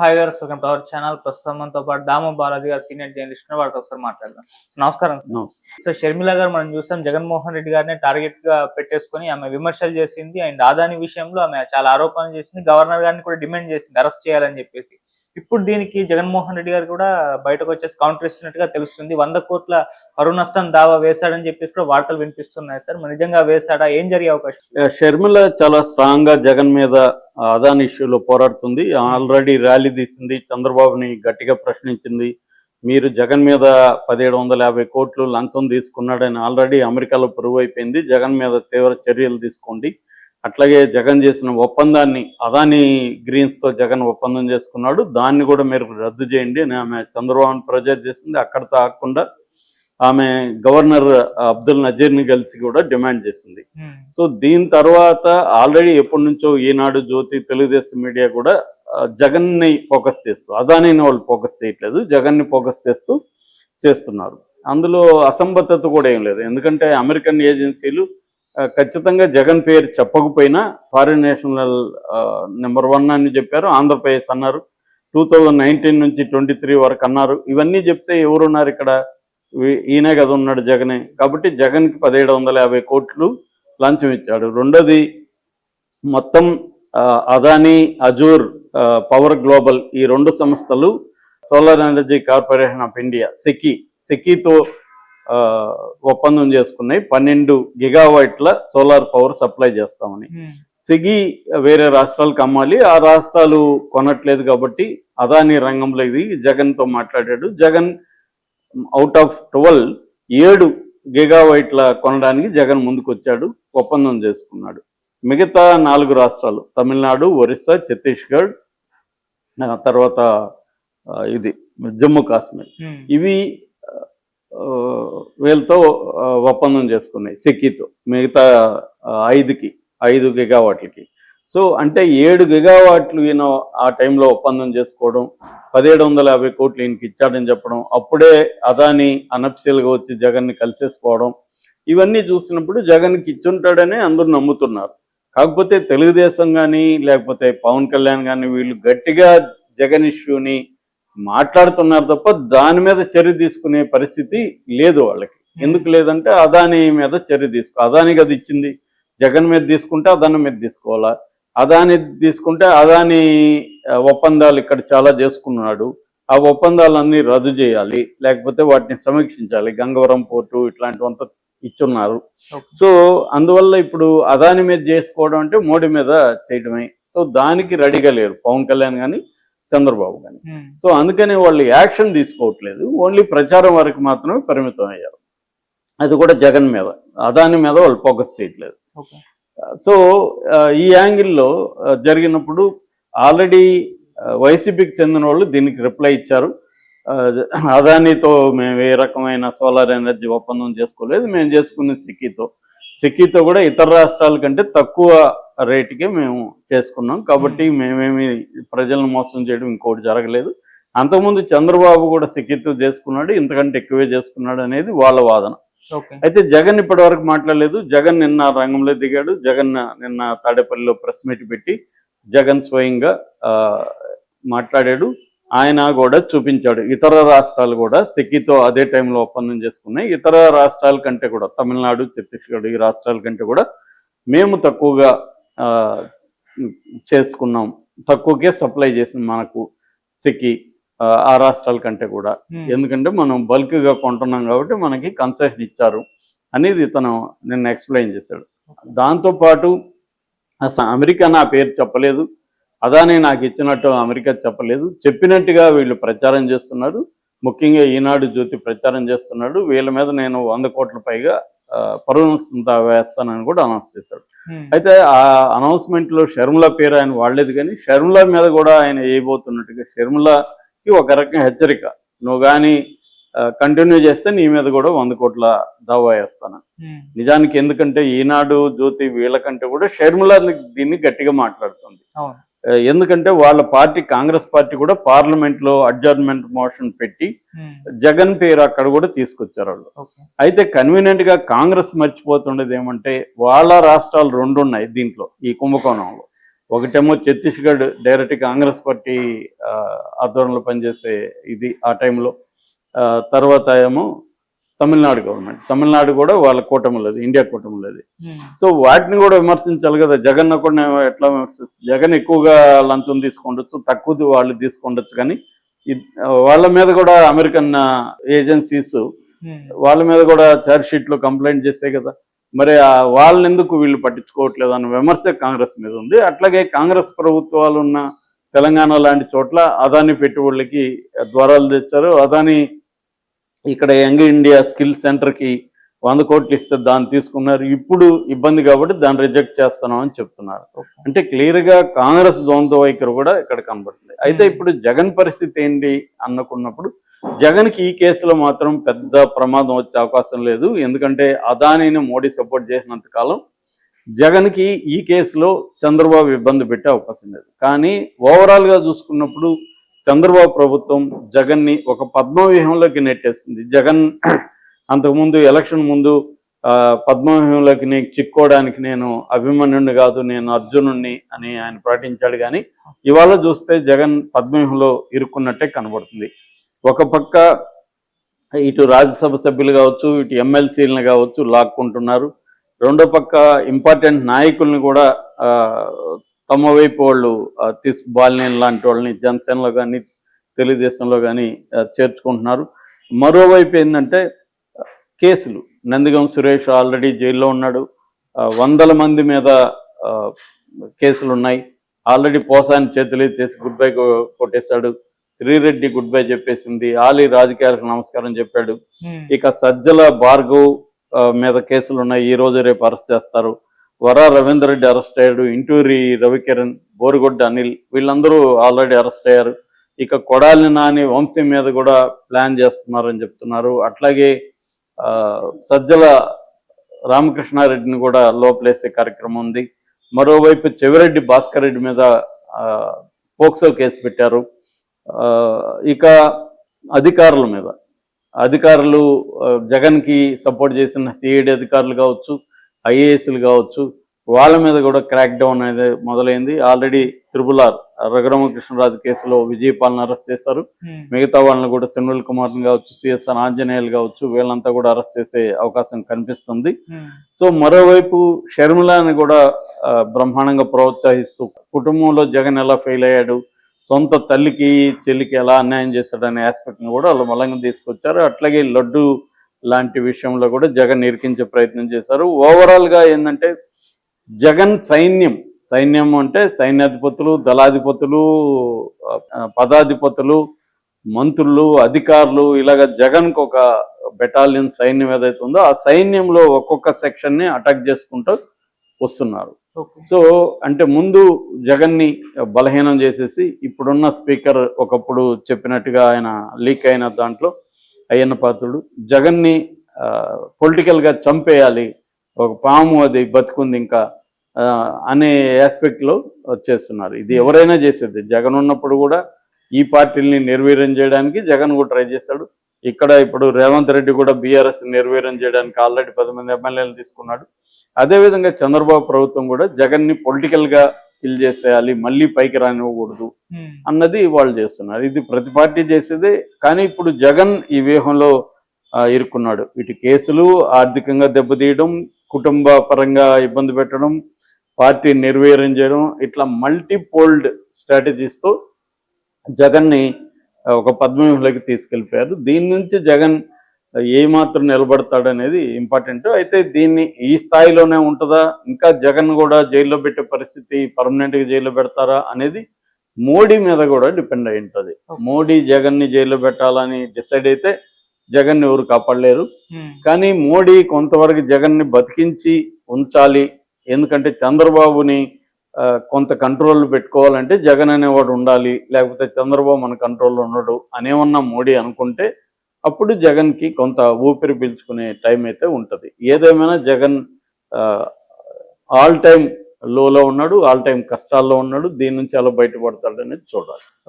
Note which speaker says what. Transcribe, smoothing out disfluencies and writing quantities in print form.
Speaker 1: Hi గారు, welcome to our channel. ప్రస్తుతం మనతో పాటు దాము బాలాజీ గారు, సీనియర్ జర్నలిస్ట్, వారితో ఒకసారి మాట్లాడదాం. నమస్కారం.
Speaker 2: నమస్తే.
Speaker 1: సో షర్మిల గారు మనం చూసాం, జగన్మోహన్ రెడ్డి గారిని టార్గెట్ గా పెట్టేసుకుని ఆమె విమర్శలు చేసింది. అండ్ ఆదాని విషయంలో ఆమె చాలా ఆరోపణలు చేసింది. గవర్నర్ గారిని కూడా డిమాండ్ చేసింది అరెస్ట్ చేయాలని చెప్పేసి. ఇప్పుడు దీనికి జగన్మోహన్ రెడ్డి గారు కూడా బయటకు వచ్చేసి కౌంటర్ ఇస్తున్నట్టుగా తెలుస్తుంది. 100 కోట్ల పరువు నష్టం దావా వేశాడని చెప్పేసి కూడా వార్తలు వినిపిస్తున్నాయి సార్. మరి నిజంగా వేశాడా? ఏం జరిగే అవకాశం?
Speaker 2: షర్మిల చాలా స్ట్రాంగ్ గా జగన్ మీద అదాని ఇష్యూలో పోరాడుతుంది. ఆల్రెడీ ర్యాలీ తీసింది, చంద్రబాబుని గట్టిగా ప్రశ్నించింది. మీరు జగన్ మీద 1750 కోట్లు లంచం తీసుకున్నాడని ఆల్రెడీ అమెరికాలో ప్రూవ్ అయిపోయింది. జగన్ మీద తీవ్ర చర్యలు తీసుకోండి. అట్లాగే జగన్ చేసిన ఒప్పందాన్ని, అదాని గ్రీన్స్ తో జగన్ ఒప్పందం చేసుకున్నాడు, దాన్ని కూడా మీరు రద్దు చేయండి అని ఆమె చంద్రబాబుని ప్రెజర్ చేసింది. అక్కడితో ఆగకుండా ఆమె గవర్నర్ అబ్దుల్ నజీర్ని కలిసి కూడా డిమాండ్ చేసింది. సో దీని తర్వాత ఆల్రెడీ ఎప్పటి నుంచో ఈనాడు, జ్యోతి, తెలుగుదేశం మీడియా కూడా జగన్ని ఫోకస్ చేస్తూ, అదానిని వాళ్ళు ఫోకస్ చేయట్లేదు, జగన్ని ఫోకస్ చేస్తున్నారు. అందులో అసంబద్ధత కూడా ఏం లేదు. ఎందుకంటే అమెరికన్ ఏజెన్సీలు ఖచ్చితంగా జగన్ పేరు చెప్పకపోయినా ఫారిన్ నేషనల్ నెంబర్ 1 అని చెప్పారు. ఆంధ్రప్రదేశ్ అన్నారు, 2019 నుంచి 23 వరకు అన్నారు. ఇవన్నీ చెప్తే ఎవరున్నారు ఇక్కడ? ఈయనే కదా ఉన్నాడు, జగనే. కాబట్టి జగన్కి 1750 కోట్లు లంచం ఇచ్చాడు. రెండోది, మొత్తం అదానీ, అజూర్, పవర్ గ్లోబల్, ఈ 2 సంస్థలు solar energy corporation of India సెకీతో ఒప్పందం చేసుకున్నాయి. 12 గిగావాట్ల సోలార్ పవర్ సప్లై చేస్తామని. సెకీ వేరే రాష్ట్రాలకు అమ్మాలి, ఆ రాష్ట్రాలు కొనట్లేదు. కాబట్టి అదానీ రంగంలో ఇది జగన్తో మాట్లాడాడు. జగన్ అవుట్ ఆఫ్ 12, 7 గిగావాట్ల కొనడానికి జగన్ ముందుకు వచ్చాడు, ఒప్పందం చేసుకున్నాడు. మిగతా 4 రాష్ట్రాలు, తమిళనాడు, ఒరిస్సా, ఛత్తీస్గఢ్, తర్వాత ఇది జమ్మూ కాశ్మీర్, ఇవి వీళ్ళతో ఒప్పందం చేసుకున్నాయి సెకీతో. మిగతా 5 గిగావాట్లకి. సో అంటే 7 గిగావాట్లు ఈయన ఆ టైంలో ఒప్పందం చేసుకోవడం, 1750 కోట్లు ఈయనకి ఇచ్చాడని చెప్పడం, అప్పుడే అదాని అనఫిషియల్గా వచ్చి జగన్ని కలిసేసుకోవడం, ఇవన్నీ చూసినప్పుడు జగన్కి ఇచ్చుంటాడని అందరూ నమ్ముతున్నారు. కాకపోతే తెలుగుదేశం కానీ లేకపోతే పవన్ కళ్యాణ్ కానీ వీళ్ళు గట్టిగా జగన్ ఇష్యూని మాట్లాడుతున్నారు తప్ప దాని మీద చర్య తీసుకునే పరిస్థితి లేదు వాళ్ళకి. ఎందుకు లేదంటే అదాని మీద చర్య అదానికి అది ఇచ్చింది, జగన్ మీద తీసుకుంటే అదాని మీద తీసుకోవాలా. అదాని తీసుకుంటే అదాని ఒప్పందాలు ఇక్కడ చాలా చేసుకున్నాడు, ఆ ఒప్పందాలన్నీ రద్దు చేయాలి, లేకపోతే వాటిని సమీక్షించాలి. గంగవరం పోర్టు ఇట్లాంటివంతా ఇచ్చున్నారు. సో అందువల్ల ఇప్పుడు అదాని మీద చేసుకోవడం అంటే మోడీ మీద చేయడమే. సో దానికి రెడీగా లేరు పవన్ కళ్యాణ్ కానీ చంద్రబాబు కానీ. సో అందుకని వాళ్ళు యాక్షన్ తీసుకోవట్లేదు, ఓన్లీ ప్రచారం వరకు మాత్రమే పరిమితం అయ్యారు. అది కూడా జగన్ మీద, అదాని మీద వాళ్ళు ఫోకస్ చేయట్లేదు. సో ఈ యాంగిల్లో జరిగినప్పుడు ఆల్రెడీ వైసీపీకి చెందిన వాళ్ళు దీనికి రిప్లై ఇచ్చారు. అదానితో మేము ఏ రకమైన సోలార్ ఎనర్జీ ఒప్పందం చేసుకోలేదు, మేము చేసుకున్నది సెకీతో కూడా ఇతర రాష్ట్రాల కంటే తక్కువ రేటుకే మేము చేసుకున్నాం. కాబట్టి మేమేమి ప్రజలను మోసం చేయడం ఇంకోటి జరగలేదు. అంతకుముందు చంద్రబాబు కూడా సెకీతో చేసుకున్నాడు, ఇంతకంటే ఎక్కువే చేసుకున్నాడు అనేది వాళ్ళ వాదన. అయితే జగన్ ఇప్పటి వరకు మాట్లాడలేదు. జగన్ నిన్న రంగంలో దిగాడు. జగన్ నిన్న తాడేపల్లిలో ప్రెస్ మీట్ పెట్టి జగన్ స్వయంగా మాట్లాడాడు. ఆయన కూడా చూపించాడు, ఇతర రాష్ట్రాలు కూడా సెకీతో అదే టైంలో ఒప్పందం చేసుకున్నాయి. ఇతర రాష్ట్రాల కంటే కూడా, తమిళనాడు, ఛత్తీస్గఢ్, ఈ రాష్ట్రాల కంటే కూడా మేము తక్కువగా చేసుకున్నాం, తక్కువకే సప్లై చేసింది మనకు సెకీ ఆ రాష్ట్రాల కంటే కూడా. ఎందుకంటే మనం బల్క్గా కొంటున్నాం కాబట్టి మనకి కన్సెషన్ ఇచ్చారు అనేది ఇతను నిన్న ఎక్స్ప్లెయిన్ చేశాడు. దాంతోపాటు అసలు అమెరికా నా పేరు చెప్పలేదు, అదాని నాకు ఇచ్చినట్టు అమెరికా చెప్పలేదు, చెప్పినట్టుగా వీళ్ళు ప్రచారం చేస్తున్నారు. ముఖ్యంగా ఈనాడు, జ్యోతి ప్రచారం చేస్తున్నాడు. వీళ్ళ మీద నేను 100 కోట్ల పైగా పరువు నష్టం వేస్తానని కూడా అనౌన్స్ చేశాడు. అయితే ఆ అనౌన్స్మెంట్ లో షర్మిల పేరు ఆయన వాడలేదు, కానీ షర్మిల మీద కూడా ఆయన వేయబోతున్నట్టుగా, షర్మిలకి ఒక రకంగా హెచ్చరిక, నువ్వు కానీ కంటిన్యూ చేస్తే నీ మీద కూడా 100 కోట్ల దావా వేస్తాను. నిజానికి ఎందుకంటే ఈనాడు, జ్యోతి వీళ్ళకంటే కూడా షర్మిల దీన్ని గట్టిగా మాట్లాడుతుంది. ఎందుకంటే వాళ్ళ పార్టీ, కాంగ్రెస్ పార్టీ కూడా పార్లమెంట్లో అడ్జర్న్మెంట్ మోషన్ పెట్టి జగన్ పేరు అక్కడ కూడా తీసుకొచ్చారు వాళ్ళు. అయితే కన్వీనియంట్ గా కాంగ్రెస్ మర్చిపోతుండేది ఏమంటే, వాళ్ళ రాష్ట్రాలు 2 ఉన్నాయి దీంట్లో, ఈ కుంభకోణంలో. ఒకటేమో ఛత్తీస్గఢ్ డైరెక్ట్ కాంగ్రెస్ పార్టీ ఆధ్వర్యంలో పనిచేసే ఇది ఆ టైంలో, తర్వాత ఏమో తమిళనాడు గవర్నమెంట్, తమిళనాడు కూడా వాళ్ళ కూటమి లేదు, ఇండియా కూటమి లేదు. సో వాటిని కూడా విమర్శించాలి కదా. జగన్ కూడా ఎట్లా జగన్ ఎక్కువగా లంచం తీసుకుండొచ్చు, తక్కువ వాళ్ళు తీసుకుండొచ్చు, కానీ వాళ్ళ మీద కూడా అమెరికన్ ఏజెన్సీస్ వాళ్ళ మీద కూడా ఛార్జ్ షీట్లో కంప్లైంట్ చేసే కదా. మరి వాళ్ళని ఎందుకు వీళ్ళు పట్టించుకోవట్లేదు అన్న విమర్శ కాంగ్రెస్ మీద ఉంది. అట్లాగే కాంగ్రెస్ ప్రభుత్వాలు ఉన్న తెలంగాణ లాంటి చోట్ల అదాని పెట్టుబడులకి ద్వారాలు తెచ్చారు. అదాని ఇక్కడ యంగ్ ఇండియా స్కిల్ సెంటర్కి 100 కోట్లు ఇస్తే దాన్ని తీసుకున్నారు. ఇప్పుడు ఇబ్బంది కాబట్టి దాన్ని రిజెక్ట్ చేస్తున్నాం అని చెప్తున్నారు. అంటే క్లియర్గా కాంగ్రెస్ ద్వంద్వ వైఖరి కూడా ఇక్కడ కనబడుతుంది. అయితే ఇప్పుడు జగన్ పరిస్థితి ఏంటి అనుకున్నప్పుడు, జగన్కి ఈ కేసులో మాత్రం పెద్ద ప్రమాదం వచ్చే అవకాశం లేదు. ఎందుకంటే అదానిని మోడీ సపోర్ట్ చేసినంత కాలం జగన్కి ఈ కేసులో చంద్రబాబు ఇబ్బంది పెట్టే అవకాశం లేదు. కానీ ఓవరాల్గా చూసుకున్నప్పుడు చంద్రబాబు ప్రభుత్వం జగన్ని ఒక పద్మవ్యూహంలోకి నెట్టేస్తుంది. జగన్ అంతకుముందు ఎలక్షన్ ముందు పద్మవ్యూహంలోకి చిక్కోవడానికి నేను అభిమన్యుడిని కాదు, నేను అర్జునుడిని అని ఆయన ప్రకటించాడు. కానీ ఇవాళ చూస్తే జగన్ పద్మవ్యూహంలో ఇరుక్కున్నట్టే కనబడుతుంది. ఒక పక్క ఇటు రాజ్యసభ సభ్యులు కావచ్చు, ఇటు ఎమ్మెల్సీలను కావచ్చు లాక్కుంటున్నారు. రెండో పక్క ఇంపార్టెంట్ నాయకుల్ని కూడా తమ వైపు వాళ్ళు బాలినేని లాంటి వాళ్ళని జనసేనలో కానీ తెలుగుదేశంలో కానీ చేర్చుకుంటున్నారు. మరోవైపు ఏంటంటే కేసులు, నందిగం సురేష్ ఆల్రెడీ జైల్లో ఉన్నాడు. 100 మంది మీద కేసులు ఉన్నాయి. ఆల్రెడీ పోసాని చేతులు చేసి గుడ్ బై కొట్టేశాడు. శ్రీరెడ్డి గుడ్ బై చెప్పేసింది. ఆలీ రాజకీయాలకు నమస్కారం చెప్పాడు. ఇక సజ్జల భార్గవ్ మీద కేసులు ఉన్నాయి, ఈ రోజు రేపు అరెస్ట్ చేస్తారు. వరా రవీందర్ రెడ్డి అరెస్ట్ అయ్యాడు. ఇంటూరి రవికిరణ్, బోరుగొడ్డ అనిల్ వీళ్ళందరూ ఆల్రెడీ అరెస్ట్ అయ్యారు. ఇక కొడాలి నాని వంశీ మీద కూడా ప్లాన్ చేస్తున్నారని చెప్తున్నారు. అట్లాగే సజ్జల రామకృష్ణారెడ్డిని కూడా లోపలేసే కార్యక్రమం ఉంది. మరోవైపు చెవిరెడ్డి భాస్కర్ రెడ్డి మీద పోక్సో కేసు పెట్టారు. ఇక అధికారుల మీద, అధికారులు జగన్కి సపోర్ట్ చేసిన సిఐడి అధికారులు కావచ్చు, ఐఏఎస్లు కావచ్చు, వాళ్ళ మీద కూడా క్రాక్ డౌన్ అనేది మొదలైంది. ఆల్రెడీ త్రిపులార్ రఘురామకృష్ణరాజు కేసులో విజయపాల్ని అరెస్ట్ చేశారు. మిగతా వాళ్ళని కూడా సెన్విల్ కుమార్ని కావచ్చు, సిఎస్ఆర్ ఆంజనేయులు కావచ్చు, వీళ్ళంతా కూడా అరెస్ట్ చేసే అవకాశం కనిపిస్తుంది. సో మరోవైపు షర్మిలాని కూడా బ్రహ్మాండంగా ప్రోత్సహిస్తూ కుటుంబంలో జగన్ ఎలా ఫెయిల్ అయ్యాడు, సొంత తల్లికి చెల్లికి ఎలా అన్యాయం చేశాడనే ఆస్పెక్ట్ని కూడా వాళ్ళు బలంగా తీసుకొచ్చారు. అట్లాగే లడ్డు లాంటి విషయంలో కూడా జగన్ ఇరికించే ప్రయత్నం చేశారు. ఓవరాల్గా ఏంటంటే జగన్ సైన్యం అంటే సైన్యాధిపతులు, దళాధిపతులు, పదాధిపతులు, మంత్రులు, అధికారులు, ఇలాగ జగన్కు ఒక బెటాలియన్ సైన్యం ఏదైతే ఉందో ఆ సైన్యంలో ఒక్కొక్క సెక్షన్ని అటాక్ చేసుకుంటూ వస్తున్నారు. సో అంటే ముందు జగన్ని బలహీనం చేసేసి ఇప్పుడున్న స్పీకర్ ఒకప్పుడు చెప్పినట్టుగా ఆయన లీక్ అయిన దాంట్లో అయ్యన్న పాత్రుడు జగన్ని పొలిటికల్గా చంపేయాలి, ఒక పాము అది బతుకుంది ఇంకా అనే ఆస్పెక్ట్లో వచ్చేస్తున్నారు. ఇది ఎవరైనా చేసేది. జగన్ ఉన్నప్పుడు కూడా ఈ పార్టీని నిర్వీర్యం చేయడానికి జగన్ కూడా ట్రై చేశాడు. ఇక్కడ ఇప్పుడు రేవంత్ రెడ్డి కూడా బీఆర్ఎస్ నిర్వీర్యం చేయడానికి ఆల్రెడీ 10 మంది ఎమ్మెల్యేలు తీసుకున్నాడు. అదేవిధంగా చంద్రబాబు ప్రభుత్వం కూడా జగన్ని పొలిటికల్గా కిల్ చేసేయాలి, మళ్ళీ పైకి రానివ్వకూడదు అన్నది వాళ్ళు చేస్తున్నారు. ఇది ప్రతి పార్టీ చేసేదే. కానీ ఇప్పుడు జగన్ ఈ వ్యూహంలో ఇరుక్కున్నాడు. ఇటు కేసులు, ఆర్థికంగా దెబ్బతీయడం, కుటుంబ పరంగా ఇబ్బంది పెట్టడం, పార్టీ నిర్వీర్యం చేయడం, ఇట్లా మల్టీపోల్డ్ స్ట్రాటజీస్తో జగన్ని ఒక పద్మవ్యూహంలోకి తీసుకెళ్ళిపోయారు. దీని నుంచి జగన్ ఏమాత్రం నిలబడతాడనేది ఇంపార్టెంట్. అయితే దీన్ని ఈ స్థాయిలోనే ఉంటుందా, ఇంకా జగన్ కూడా జైల్లో పెట్టే పరిస్థితి, పర్మనెంట్గా జైల్లో పెడతారా అనేది మోడీ మీద కూడా డిపెండ్ అయి ఉంటుంది. మోడీ జగన్ని జైల్లో పెట్టాలని డిసైడ్ అయితే జగన్ని ఎవరు కాపాడలేరు. కానీ మోడీ కొంతవరకు జగన్ని బతికించి ఉంచాలి. ఎందుకంటే చంద్రబాబుని కొంత కంట్రోల్ పెట్టుకోవాలంటే జగన్ అనేవాడు ఉండాలి, లేకపోతే చంద్రబాబు మన కంట్రోల్లో ఉండడు అనేమన్నా మోడీ అనుకుంటే అప్పుడు జగన్కి కొంత ఊపిరి పీల్చుకునే టైం అయితే ఉంటుంది. ఏదేమైనా జగన్ ఆల్ టైమ్ లోలో ఉన్నాడు, ఆల్ టైమ్ కష్టాల్లో ఉన్నాడు. దీని నుంచి ఎలా బయటపడతాడు అనేది చూడాలి.